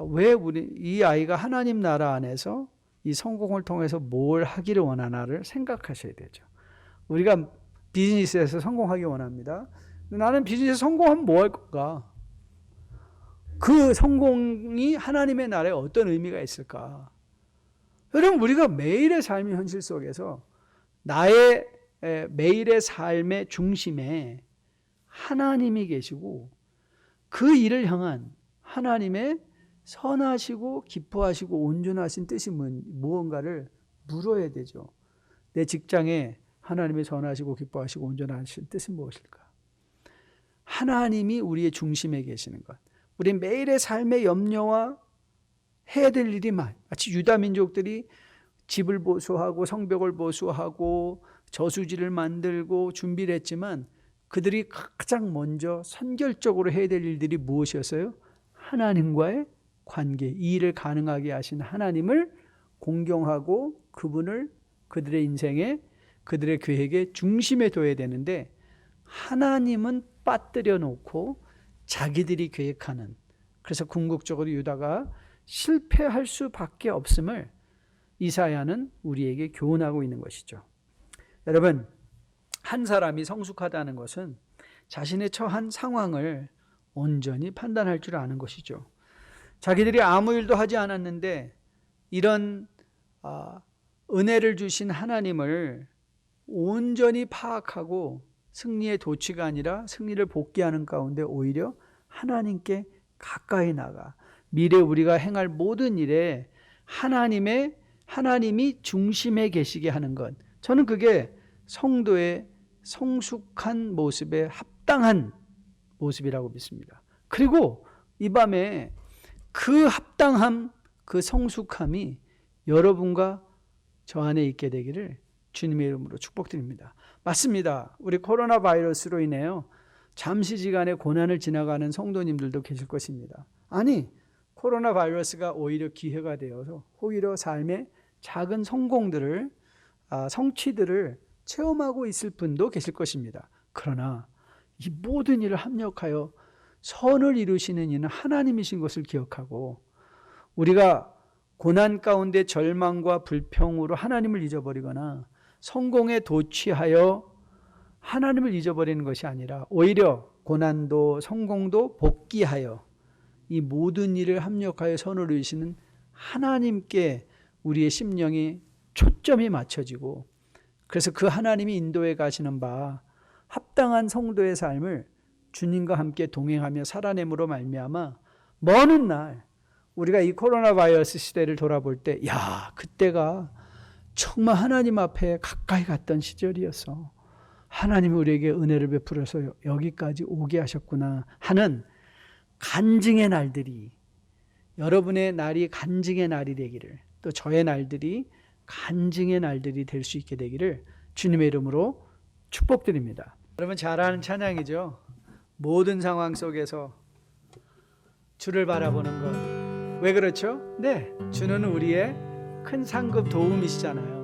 S1: 왜 이 아이가 하나님 나라 안에서 이 성공을 통해서 뭘 하기를 원하나를 생각하셔야 되죠. 우리가 비즈니스에서 성공하기 원합니다. 나는 비즈니스에서 성공하면 뭐 할 건가? 그 성공이 하나님의 나라에 어떤 의미가 있을까? 여러분, 우리가 매일의 삶의 현실 속에서 나의 매일의 삶의 중심에 하나님이 계시고 그 일을 향한 하나님의 선하시고 기뻐하시고 온전하신 뜻이 무언가를 물어야 되죠. 내 직장에 하나님의 선하시고 기뻐하시고 온전하신 뜻이 무엇일까? 하나님이 우리의 중심에 계시는 것. 우리 매일의 삶의 염려와 해야 될 일이 마치 유다 민족들이 집을 보수하고 성벽을 보수하고 저수지를 만들고 준비를 했지만 그들이 가장 먼저 선결적으로 해야 될 일들이 무엇이었어요? 하나님과의 관계, 이 일을 가능하게 하신 하나님을 공경하고 그분을 그들의 인생에 그들의 계획의 중심에 둬야 되는데 하나님은 빠뜨려 놓고 자기들이 계획하는, 그래서 궁극적으로 유다가 실패할 수밖에 없음을 이사야는 우리에게 교훈하고 있는 것이죠. 여러분, 한 사람이 성숙하다는 것은 자신의 처한 상황을 온전히 판단할 줄 아는 것이죠. 자기들이 아무 일도 하지 않았는데 이런 은혜를 주신 하나님을 온전히 파악하고 승리의 도취가 아니라 승리를 복귀하는 가운데 오히려 하나님께 가까이 나가 미래 우리가 행할 모든 일에 하나님이 중심에 계시게 하는 것, 저는 그게 성도의 성숙한 모습에 합당한 모습이라고 믿습니다. 그리고 이 밤에 그 합당함, 그 성숙함이 여러분과 저 안에 있게 되기를 주님의 이름으로 축복드립니다. 맞습니다. 우리 코로나 바이러스로 인해요 잠시지간의 고난을 지나가는 성도님들도 계실 것입니다. 아니, 코로나 바이러스가 오히려 기회가 되어서 오히려 삶의 작은 성공들을 성취들을 체험하고 있을 분도 계실 것입니다. 그러나 이 모든 일을 합력하여 선을 이루시는 이는 하나님이신 것을 기억하고 우리가 고난 가운데 절망과 불평으로 하나님을 잊어버리거나 성공에 도취하여 하나님을 잊어버리는 것이 아니라 오히려 고난도 성공도 복귀하여 이 모든 일을 합력하여 선을 이루시는 하나님께 우리의 심령이 초점이 맞춰지고 그래서 그 하나님이 인도해 가시는 바 합당한 성도의 삶을 주님과 함께 동행하며 살아냄으로 말미암아 먼 날 우리가 이 코로나 바이러스 시대를 돌아볼 때 그때가 정말 하나님 앞에 가까이 갔던 시절이었어. 하나님이 우리에게 은혜를 베풀어서 여기까지 오게 하셨구나 하는 간증의 날들이, 여러분의 날이 간증의 날이 되기를, 또 저의 날들이 간증의 날들이 될 수 있게 되기를 주님의 이름으로 축복드립니다. 여러분 잘 아는 찬양이죠. 모든 상황 속에서 주를 바라보는 것. 왜 그렇죠? 네, 주는 우리의 큰 상급 도움이시잖아요.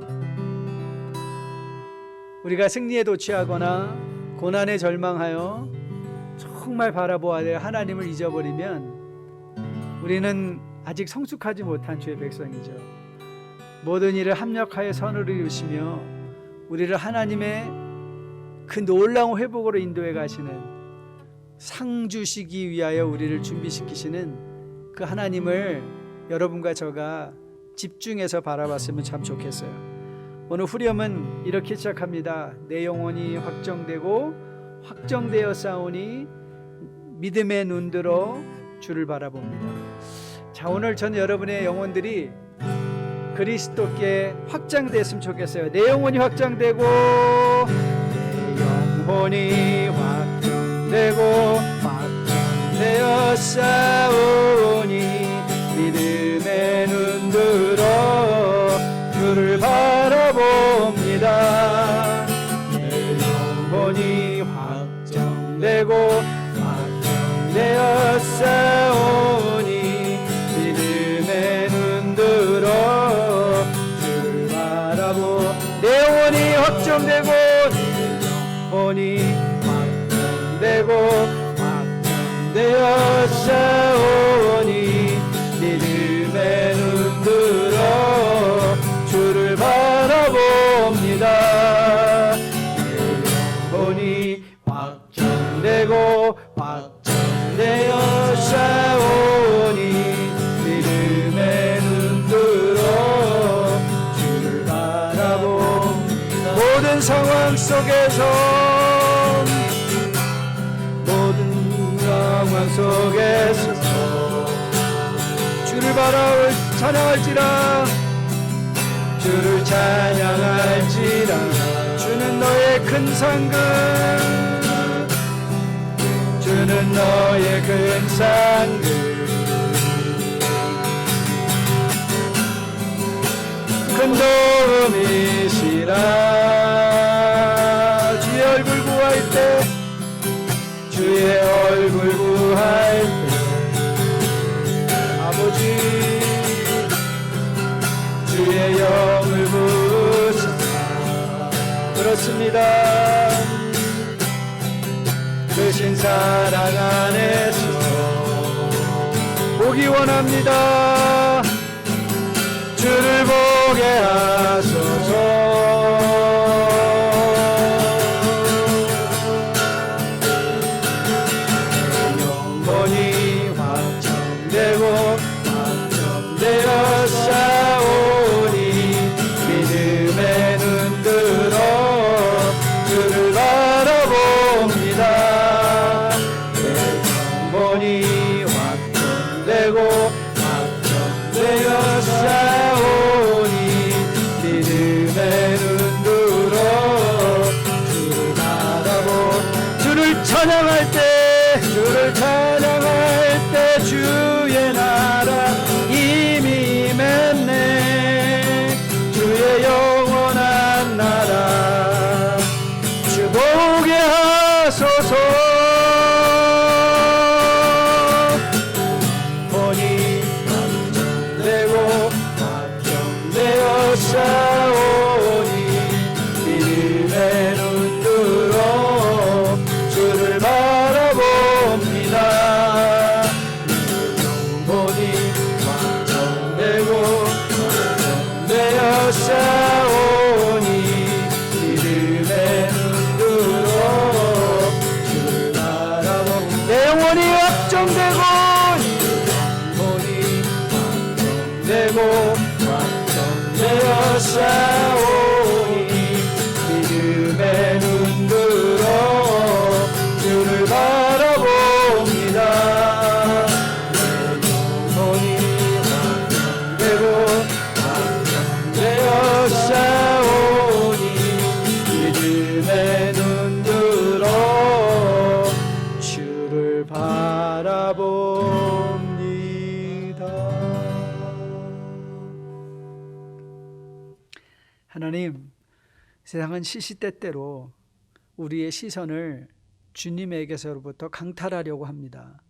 S1: 우리가 승리에 도취하거나 고난에 절망하여 정말 바라보아야 될 하나님을 잊어버리면 우리는 아직 성숙하지 못한 주의 백성이죠. 모든 일을 합력하여 선을 이루시며 우리를 하나님의 그 놀라운 회복으로 인도해 가시는, 상 주시기 위하여 우리를 준비시키시는 그 하나님을 여러분과 저가 집중해서 바라봤으면 참 좋겠어요. 오늘 후렴은 이렇게 시작합니다. 내 영혼이 확정되고 확정되어 싸우니 믿음의 눈들어 주를 바라봅니다. 자, 오늘 전 여러분의 영혼들이 그리스도께 확장됐으면 좋겠어요. 내 영혼이 확장되고 내 영혼이 확정되고 확정되어 싸우니 믿음의 눈들어 주를 바라봅니다. 내 영혼이 확정되고 확정되어 싸우니 믿음의 눈들어 주를 바라보. 내 영혼이 확정되고 내 영혼이 확정되고 확정되어 싸우니 믿음의 눈들어 주를 바라봅니다. 내 영혼이 확정되고 확정되어 싸우니 세상 속에서 모든 상황 속에서 주를 바라올 찬양할지라 주를 찬양할지라 주는 너의 큰 상급 주는 너의 큰 상급 큰 도움이시라 주의 얼굴 구할 때 주의 얼굴 구할 때 아버지 주의 영을 부으사 그렇습니다. 크신 사랑 안에서 보기 원합니다. 주를 보게 하소서. 영혼이 확정되고 확정되어 싸우니 믿음의 눈 들어 주를 바라봅니다. 영혼이 확정되고 확정되어 싸우니 믿음의 눈 들어 주를 바라보 주를 찬양할 때 주를 찬양할 때 주의 나라 이미 임했네. 주의 영원한 나라 주 보게 하소서. 영혼이 확정되고 확정되어 싸우니 믿음의 눈 들어 주를 바라봅니다. 영혼이 확정되고 확정되어 싸우니 믿음의 눈 들어 주를 바라봅니다. 내 영혼이 확정되고 영혼이 확정되고 확정되어 싸우니 믿음의 눈 들어 주를 바라봅니다. 내 영혼이 확정되고 확정되어 싸우니 믿음의 눈 들어 주를 바라봅니다. 하나님, 세상은 시시때때로 우리의 시선을 주님에게서로부터 강탈하려고 합니다.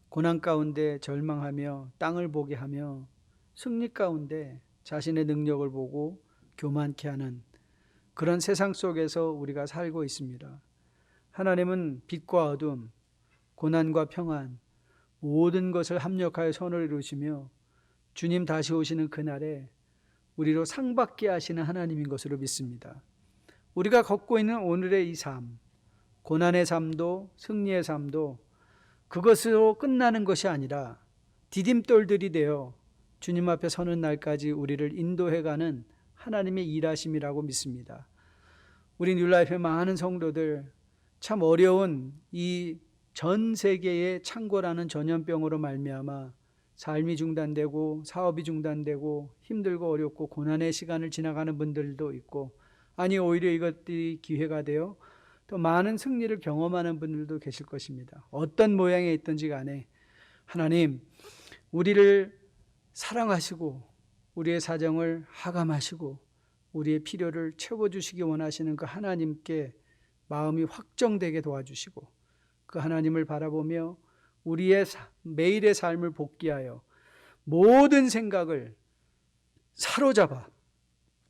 S1: 고난 가운데 절망하며 땅을 보게 하며 승리 가운데 자신의 능력을 보고 교만케 하는 그런 세상 속에서 우리가 살고 있습니다. 하나님은 빛과 어둠, 고난과 평안 모든 것을 합력하여 선을 이루시며 주님 다시 오시는 그날에 우리로 상받게 하시는 하나님인 것으로 믿습니다. 우리가 걷고 있는 오늘의 이 삶, 고난의 삶도 승리의 삶도 그것으로 끝나는 것이 아니라 디딤돌들이 되어 주님 앞에 서는 날까지 우리를 인도해가는 하나님의 일하심이라고 믿습니다. 우리 뉴라이프의 많은 성도들 참 어려운 이 전 세계의 창고라는 전염병으로 말미암아 삶이 중단되고 사업이 중단되고 힘들고 어렵고 고난의 시간을 지나가는 분들도 있고, 아니 오히려 이것들이 기회가 되어 또 많은 승리를 경험하는 분들도 계실 것입니다. 어떤 모양에 있든지 간에 하나님 우리를 사랑하시고 우리의 사정을 하감하시고 우리의 필요를 채워주시기 원하시는 그 하나님께 마음이 확정되게 도와주시고 그 하나님을 바라보며 우리의 매일의 삶을 복귀하여 모든 생각을 사로잡아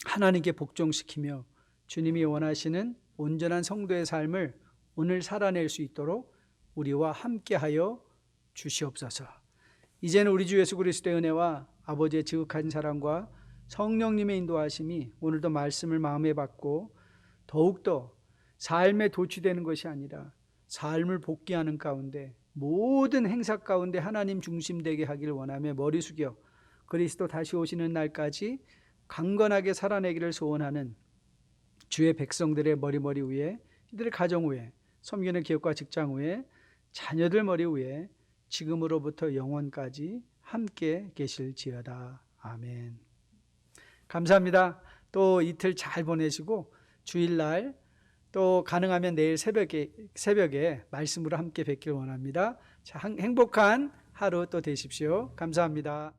S1: 하나님께 복종시키며 주님이 원하시는 온전한 성도의 삶을 오늘 살아낼 수 있도록 우리와 함께하여 주시옵소서. 이제는 우리 주 예수 그리스도의 은혜와 아버지의 지극한 사랑과 성령님의 인도하심이 오늘도 말씀을 마음에 받고 더욱더 삶에 도취되는 것이 아니라 삶을 복귀하는 가운데 모든 행사 가운데 하나님 중심되게 하기를 원하며 머리 숙여 그리스도 다시 오시는 날까지 강건하게 살아내기를 소원하는 주의 백성들의 머리 위에, 이들의 가정 위에, 섬기는 기업과 직장 위에, 자녀들 머리 위에 지금으로부터 영원까지 함께 계실지어다. 아멘. 감사합니다. 또 이틀 잘 보내시고 주일날 또 가능하면 내일 새벽에 말씀으로 함께 뵙길 원합니다. 자, 행복한 하루 또 되십시오. 감사합니다.